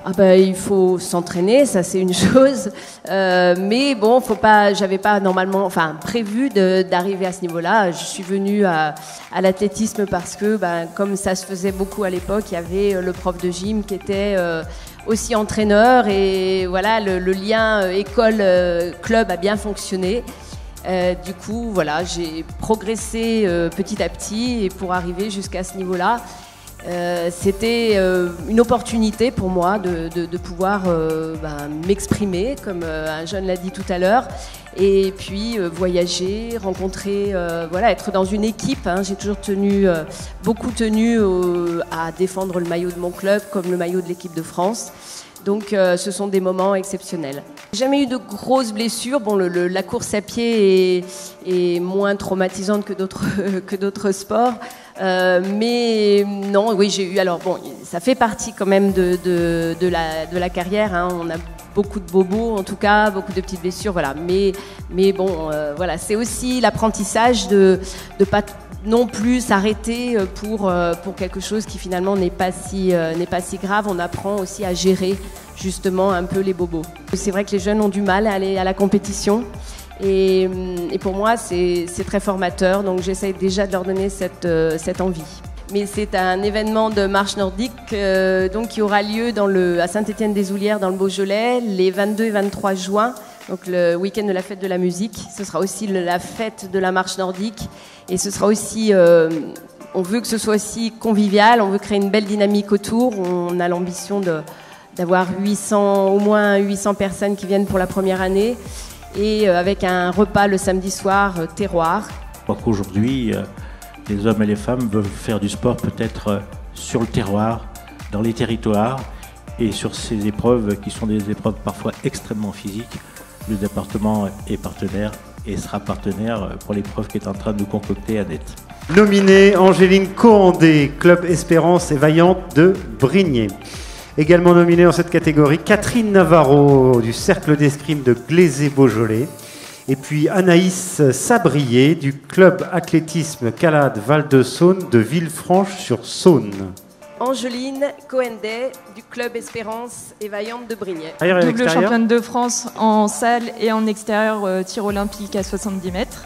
Ah ben, il faut s'entraîner, ça c'est une chose, mais bon, j'avais pas normalement, prévu d'arriver à ce niveau-là. Je suis venue à l'athlétisme parce que, comme ça se faisait beaucoup à l'époque, il y avait le prof de gym qui était aussi entraîneur, et voilà, le lien école-club a bien fonctionné. Du coup, voilà, j'ai progressé petit à petit, et pour arriver jusqu'à ce niveau-là, c'était une opportunité pour moi de pouvoir m'exprimer, comme un jeune l'a dit tout à l'heure, et puis voyager, rencontrer, être dans une équipe. J'ai toujours beaucoup tenu à défendre le maillot de mon club comme le maillot de l'équipe de France. Donc ce sont des moments exceptionnels. J'ai jamais eu de grosses blessures. Bon, la course à pied est moins traumatisante que d'autres sports. Mais non, oui, j'ai eu. Alors bon, ça fait partie quand même de la carrière. On a beaucoup de bobos, en tout cas, beaucoup de petites blessures, voilà. Mais bon, voilà, c'est aussi l'apprentissage de pas non plus s'arrêter pour quelque chose qui finalement n'est pas si grave. On apprend aussi à gérer justement un peu les bobos. C'est vrai que les jeunes ont du mal à aller à la compétition. Et pour moi, c'est très formateur, donc j'essaye déjà de leur donner cette envie. Mais c'est un événement de marche nordique qui aura lieu à Saint-Étienne-des-Oulières, dans le Beaujolais, les 22 et 23 juin, donc le week-end de la fête de la musique. Ce sera aussi la fête de la marche nordique, et ce sera aussi... on veut que ce soit aussi convivial, on veut créer une belle dynamique autour. On a l'ambition d'avoir au moins 800 personnes qui viennent pour la première année, et avec un repas le samedi soir terroir. Je crois qu'aujourd'hui, les hommes et les femmes veulent faire du sport peut-être sur le terroir, dans les territoires, et sur ces épreuves qui sont des épreuves parfois extrêmement physiques. Le département est partenaire et sera partenaire pour l'épreuve qui est en train de nous concocter Annette. Nominée Angéline Coandé, Club Espérance et Vaillante de Brignais. Également nominée dans cette catégorie, Catherine Navarro du Cercle d'Escrime de Glaisé-Beaujolais. Et puis Anaïs Sabrier du Club Athlétisme Calade Val-de-Saône de Villefranche-sur-Saône. Angéline Coandé du Club Espérance et Vaillante de Brignais. Double championne de France en salle et en extérieur tir olympique à 70 mètres.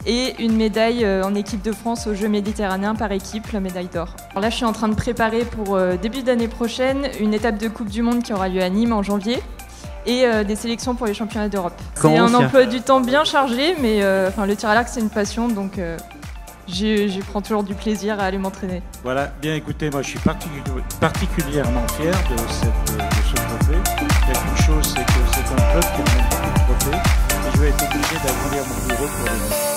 Et une médaille en équipe de France aux Jeux méditerranéens par équipe, la médaille d'or. Alors là, je suis en train de préparer pour début d'année prochaine une étape de Coupe du Monde qui aura lieu à Nîmes en janvier, et des sélections pour les championnats d'Europe. C'est un emploi du temps bien chargé, mais le tir à l'arc, c'est une passion, donc j'y prends toujours du plaisir à aller m'entraîner. Voilà, bien écoutez, moi je suis particulièrement fier de ce trophée. Il y a qu'une chose, c'est que c'est un club qui a beaucoup de trophées, et je vais être obligé d'agrandir mon bureau pour les mettre.